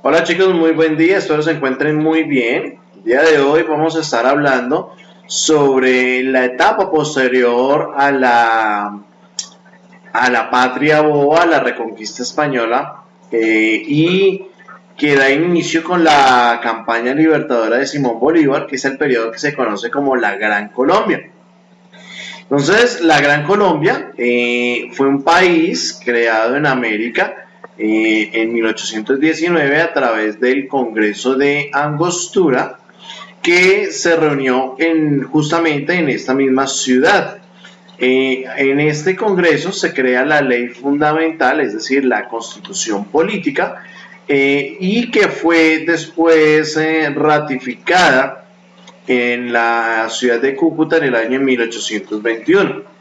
Hola chicos, muy buen día, espero se encuentren muy bien. El día de hoy vamos a estar hablando sobre la etapa posterior a la patria o a la reconquista española y que da inicio con la campaña libertadora de Simón Bolívar, que es el periodo que se conoce como la Gran Colombia. Entonces, la Gran Colombia fue un país creado en América en 1819 a través del Congreso de Angostura, que se reunió justamente en esta misma ciudad. En este Congreso se crea la ley fundamental, es decir, la constitución política, y que fue después ratificada en la ciudad de Cúcuta en el año 1821.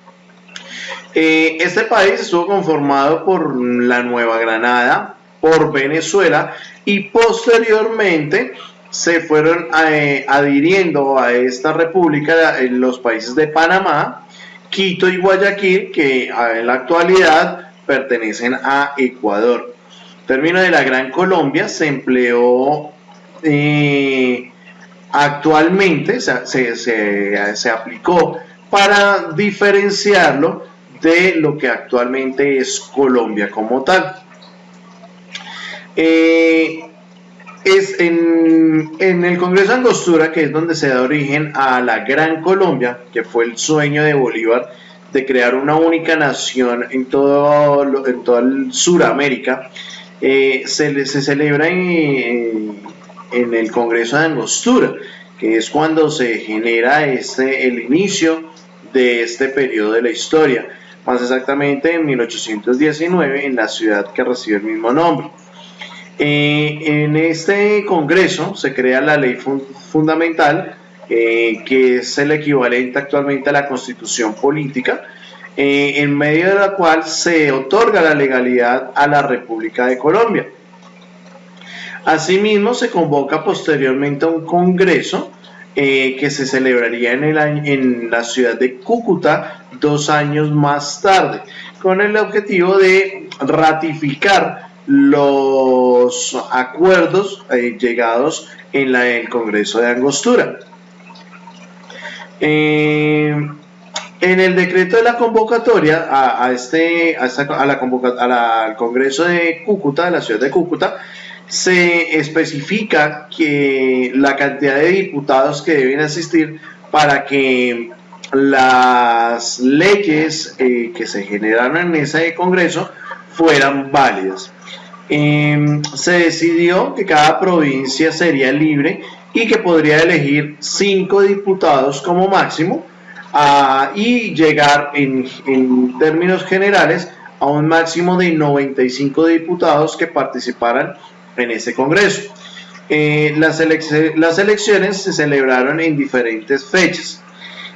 Este país estuvo conformado por la Nueva Granada, por Venezuela y posteriormente se fueron adhiriendo a esta república en los países de Panamá, Quito y Guayaquil, que en la actualidad pertenecen a Ecuador. El término de la Gran Colombia se empleó actualmente, se aplicó para diferenciarlo de lo que actualmente es Colombia como tal. Es en el Congreso de Angostura, que es donde se da origen a la Gran Colombia, que fue el sueño de Bolívar de crear una única nación en toda el Suramérica. Se celebra en el Congreso de Angostura, que es cuando se genera el inicio de este periodo de la historia, más exactamente en 1819 en la ciudad que recibe el mismo nombre. En este Congreso se crea la ley fundamental, que es el equivalente actualmente a la Constitución política, en medio de la cual se otorga la legalidad a la República de Colombia. Asimismo, se convoca posteriormente a un congreso que se celebraría en la ciudad de Cúcuta 2 años más tarde, con el objetivo de ratificar los acuerdos llegados en el Congreso de Angostura. En el decreto de la convocatoria al Congreso de Cúcuta, de la ciudad de Cúcuta, se especifica que la cantidad de diputados que deben asistir para que las leyes que se generaron en ese Congreso fueran válidas. Se decidió que cada provincia sería libre y que podría elegir 5 diputados como máximo, y llegar en términos generales a un máximo de 95 diputados que participaran en ese Congreso. Las elecciones se celebraron en diferentes fechas,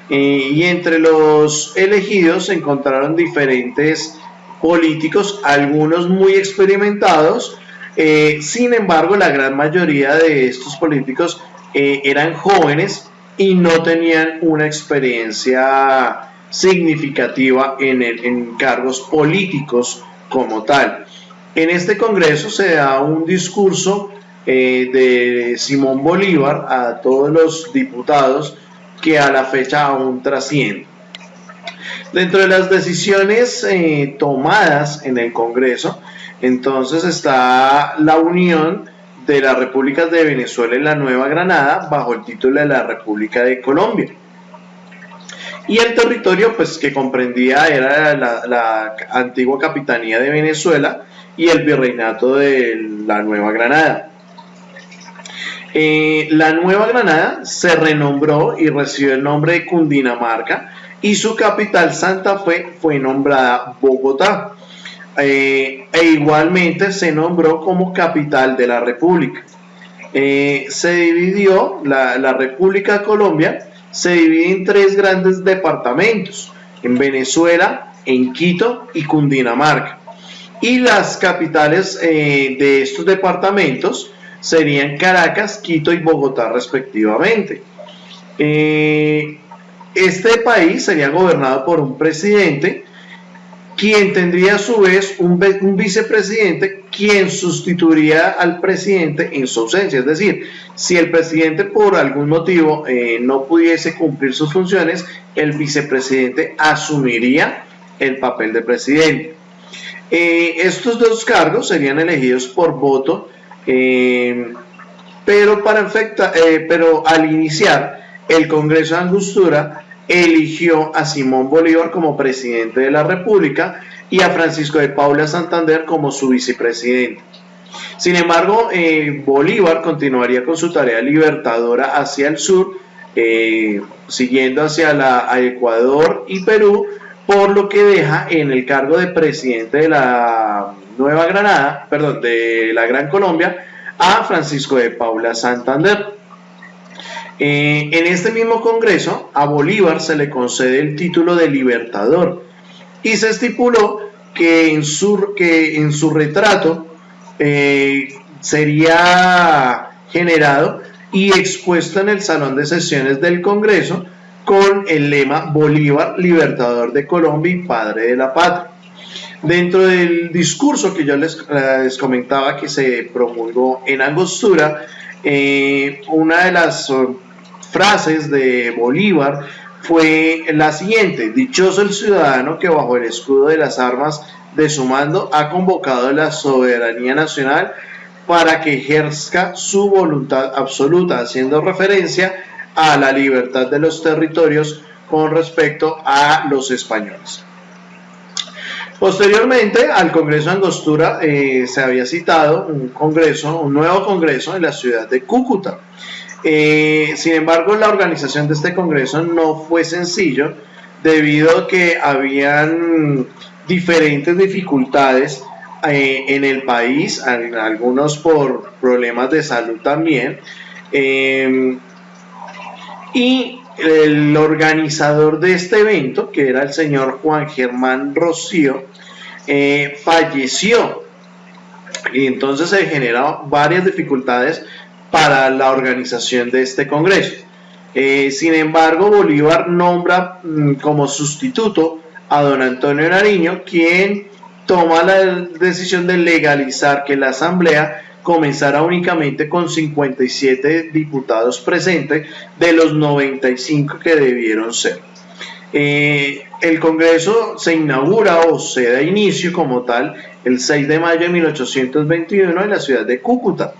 y entre los elegidos se encontraron diferentes políticos, algunos muy experimentados. Sin embargo, la gran mayoría de estos políticos eran jóvenes y no tenían una experiencia significativa en cargos políticos como tal. En este Congreso se da un discurso de Simón Bolívar a todos los diputados que a la fecha aún trasciende. Dentro de las decisiones tomadas en el Congreso, entonces está la unión de las repúblicas de Venezuela y la Nueva Granada bajo el título de la República de Colombia. Y el territorio pues que comprendía era la antigua capitanía de Venezuela y el virreinato de la Nueva Granada. La Nueva Granada se renombró y recibió el nombre de Cundinamarca, y su capital Santa Fe fue nombrada Bogotá, e igualmente se nombró como capital de la República. Se dividió la República de Colombia, se divide en 3 grandes departamentos: en Venezuela, en Quito y Cundinamarca, y las capitales de estos departamentos serían Caracas, Quito y Bogotá respectivamente. Este país sería gobernado por un presidente quien tendría a su vez un vicepresidente quien sustituiría al presidente en su ausencia. Es decir, si el presidente por algún motivo no pudiese cumplir sus funciones, el vicepresidente asumiría el papel de presidente. Estos dos cargos serían elegidos por voto, pero al iniciar el Congreso de Angostura eligió a Simón Bolívar como presidente de la República y a Francisco de Paula Santander como su vicepresidente. Sin embargo, Bolívar continuaría con su tarea libertadora hacia el sur, siguiendo hacia Ecuador y Perú, por lo que deja en el cargo de presidente de la de la Gran Colombia, a Francisco de Paula Santander. En este mismo Congreso, a Bolívar se le concede el título de Libertador y se estipuló que en su retrato sería generado y expuesto en el Salón de Sesiones del Congreso con el lema Bolívar, Libertador de Colombia y Padre de la Patria. Dentro del discurso que yo les comentaba que se promulgó en Angostura, una de las frases de Bolívar fue la siguiente: dichoso el ciudadano que bajo el escudo de las armas de su mando ha convocado la soberanía nacional para que ejerza su voluntad absoluta, haciendo referencia a la libertad de los territorios con respecto a los españoles. Posteriormente al Congreso de Angostura se había citado un nuevo congreso en la ciudad de Cúcuta. Sin embargo, la organización de este congreso no fue sencillo debido a que habían diferentes dificultades en el país, algunos por problemas de salud también, y el organizador de este evento, que era el señor Juan Germán Rocío, falleció, y entonces se generaron varias dificultades para la organización de este congreso. Sin embargo, Bolívar nombra como sustituto a don Antonio Nariño, quien toma la decisión de legalizar que la asamblea comenzara únicamente con 57 diputados presentes de los 95 que debieron ser. El Congreso se inaugura o se da inicio como tal el 6 de mayo de 1821 en la ciudad de Cúcuta,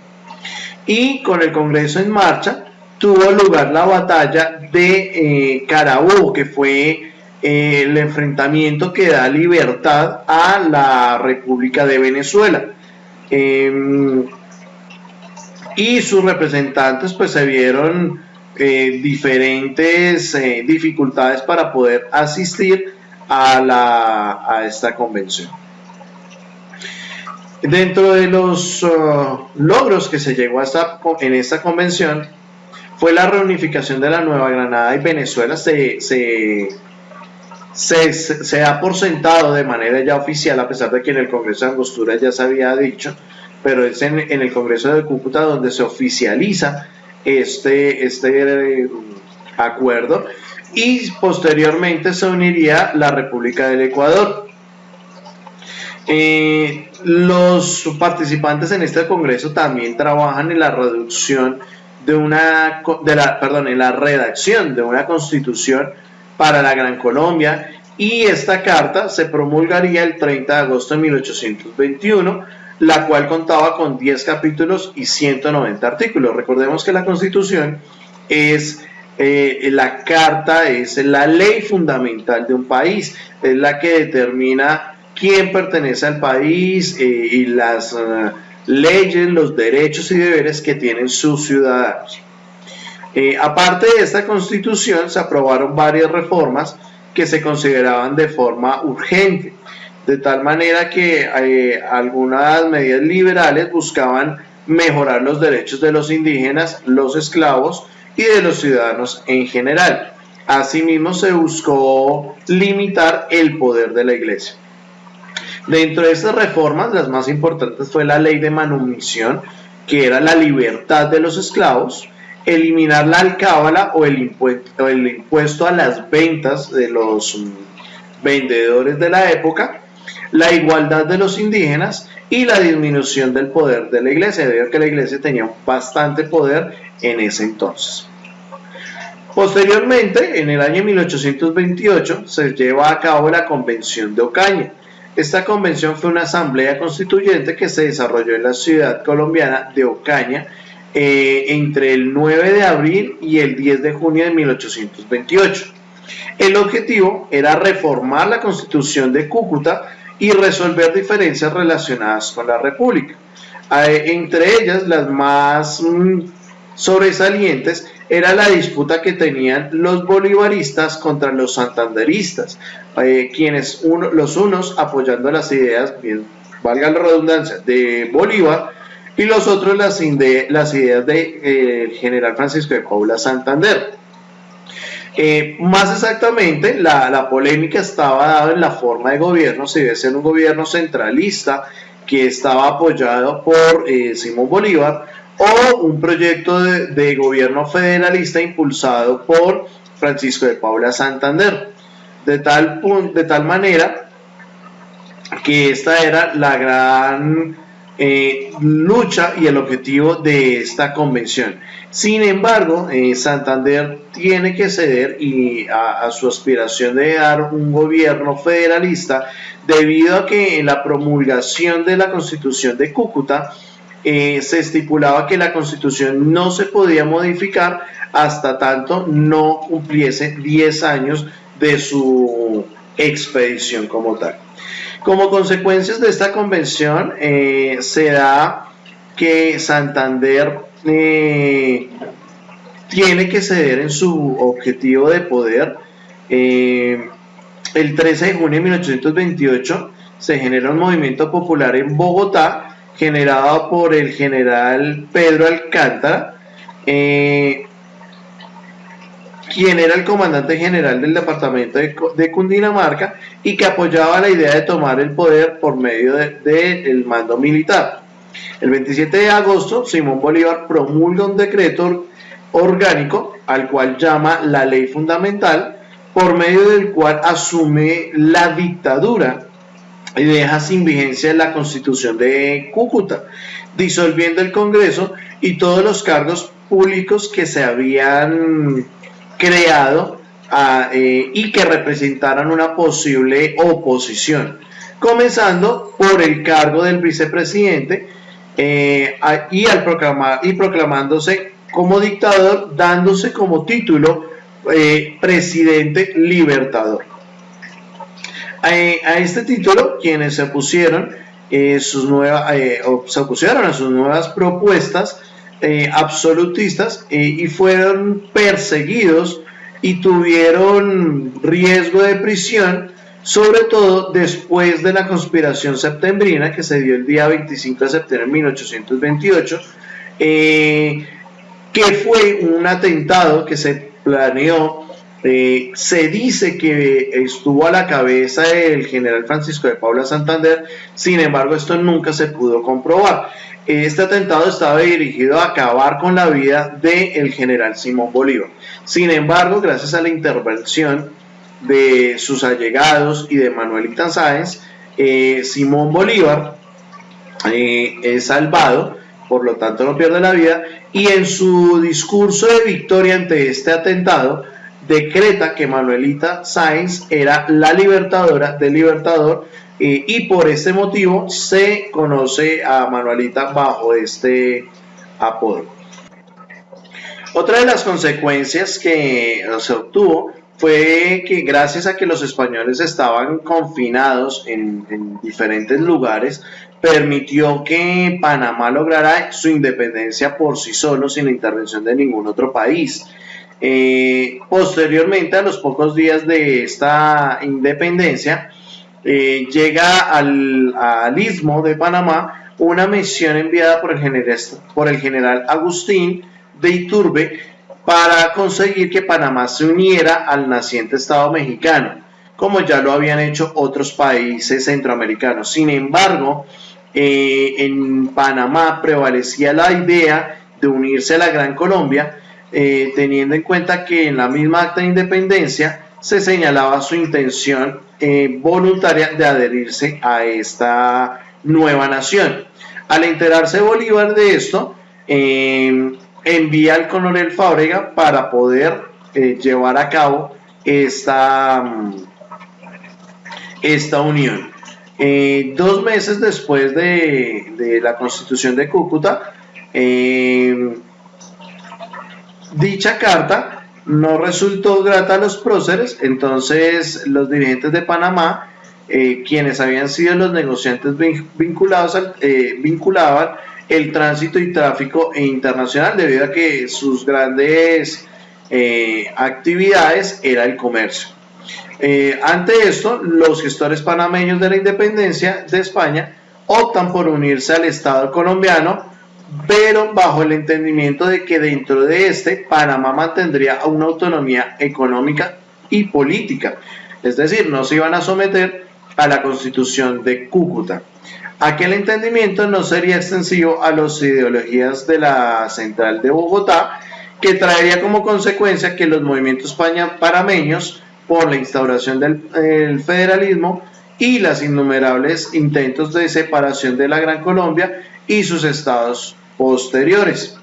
y con el Congreso en marcha tuvo lugar la batalla de Carabobo, que fue el enfrentamiento que da libertad a la República de Venezuela. Y sus representantes pues se vieron diferentes dificultades para poder asistir a esta convención. Dentro de los logros que se llegó en esta convención fue la reunificación de la Nueva Granada y Venezuela. Se da por sentado de manera ya oficial, a pesar de que en el Congreso de Angostura ya se había dicho, pero es en el Congreso de Cúcuta donde se oficializa este acuerdo, y posteriormente se uniría la República del Ecuador. Los participantes en este congreso también trabajan en la reducción en la redacción de una constitución para la Gran Colombia, y esta carta se promulgaría el 30 de agosto de 1821, la cual contaba con 10 capítulos y 190 artículos. Recordemos que la Constitución es la carta, es la ley fundamental de un país, es la que determina quién pertenece al país y las leyes, los derechos y deberes que tienen sus ciudadanos. Aparte de esta Constitución, se aprobaron varias reformas que se consideraban de forma urgente, de tal manera que algunas medidas liberales buscaban mejorar los derechos de los indígenas, los esclavos y de los ciudadanos en general. Asimismo, se buscó limitar el poder de la Iglesia. Dentro de estas reformas, las más importantes fue la ley de manumisión, que era la libertad de los esclavos, eliminar la alcábala o el impuesto a las ventas de los vendedores de la época, la igualdad de los indígenas y la disminución del poder de la iglesia, debido a que la iglesia tenía bastante poder en ese entonces. Posteriormente, en el año 1828, se lleva a cabo la Convención de Ocaña. Esta convención fue una asamblea constituyente que se desarrolló en la ciudad colombiana de Ocaña entre el 9 de abril y el 10 de junio de 1828. El objetivo era reformar la Constitución de Cúcuta y resolver diferencias relacionadas con la República. Entre ellas, las más sobresalientes era la disputa que tenían los bolivaristas contra los santanderistas, quienes los unos apoyando las ideas, bien, valga la redundancia, de Bolívar, y los otros las ideas del general Francisco de Paula Santander. Más exactamente, la polémica estaba dada en la forma de gobierno, si debe ser un gobierno centralista que estaba apoyado por Simón Bolívar, o un proyecto de gobierno federalista impulsado por Francisco de Paula Santander, de tal manera que esta era la gran lucha y el objetivo de esta convención. Sin embargo, Santander tiene que ceder a su aspiración de dar un gobierno federalista, debido a que en la promulgación de la Constitución de Cúcuta se estipulaba que la Constitución no se podía modificar hasta tanto no cumpliese 10 años de su expedición como tal. Como consecuencias de esta convención, se da que Santander tiene que ceder en su objetivo de poder. El 13 de junio de 1828 se genera un movimiento popular en Bogotá, generado por el general Pedro Alcántara, quien era el comandante general del departamento de Cundinamarca y que apoyaba la idea de tomar el poder por medio del mando militar. El 27 de agosto, Simón Bolívar promulga un decreto orgánico, al cual llama la Ley Fundamental, por medio del cual asume la dictadura y deja sin vigencia la Constitución de Cúcuta, disolviendo el Congreso y todos los cargos públicos que se habían creado y que representaran una posible oposición, comenzando por el cargo del vicepresidente y proclamándose como dictador, dándose como título presidente libertador. A este título, quienes se opusieron a sus nuevas propuestas absolutistas y fueron perseguidos y tuvieron riesgo de prisión, sobre todo después de la conspiración septembrina que se dio el día 25 de septiembre de 1828, que fue un atentado que se planeó. Se dice que estuvo a la cabeza el general Francisco de Paula Santander, sin embargo esto nunca se pudo comprobar. Este atentado estaba dirigido a acabar con la vida del general Simón Bolívar. Sin embargo, gracias a la intervención de sus allegados y de Manuelita Sáenz, Simón Bolívar es salvado, por lo tanto no pierde la vida, y en su discurso de victoria ante este atentado decreta que Manuelita Sáenz era la libertadora del Libertador, y por este motivo se conoce a Manuelita bajo este apodo. Otra de las consecuencias que se obtuvo fue que, gracias a que los españoles estaban confinados en diferentes lugares, permitió que Panamá lograra su independencia por sí solo, sin la intervención de ningún otro país. Posteriormente, a los pocos días de esta independencia, llega al istmo de Panamá una misión enviada por el general Agustín de Iturbe para conseguir que Panamá se uniera al naciente Estado mexicano, como ya lo habían hecho otros países centroamericanos. Sin embargo, en Panamá prevalecía la idea de unirse a la Gran Colombia, teniendo en cuenta que en la misma acta de independencia se señalaba su intención voluntaria de adherirse a esta nueva nación. Al enterarse Bolívar de esto, envía al coronel Fábrega para poder llevar a cabo esta unión. 2 meses después de la Constitución de Cúcuta, dicha carta no resultó grata a los próceres. Entonces los dirigentes de Panamá, quienes habían sido los negociantes vinculaban el tránsito y tráfico internacional, debido a que sus grandes actividades era el comercio. Ante esto, los gestores panameños de la independencia de España optan por unirse al Estado colombiano, pero bajo el entendimiento de que dentro de este, Panamá mantendría una autonomía económica y política, es decir, no se iban a someter a la Constitución de Cúcuta. Aquel entendimiento no sería extensivo a las ideologías de la Central de Bogotá, que traería como consecuencia que los movimientos panameños por la instauración del federalismo y las innumerables intentos de separación de la Gran Colombia y sus estados posteriores.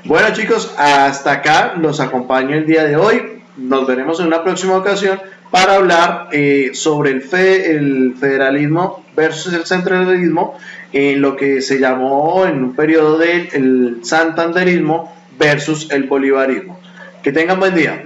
Bueno, chicos, hasta acá los acompaño el día de hoy. Nos veremos en una próxima ocasión para hablar sobre el federalismo versus el centralismo, en lo que se llamó en un periodo del santanderismo versus el bolivarismo. Que tengan buen día.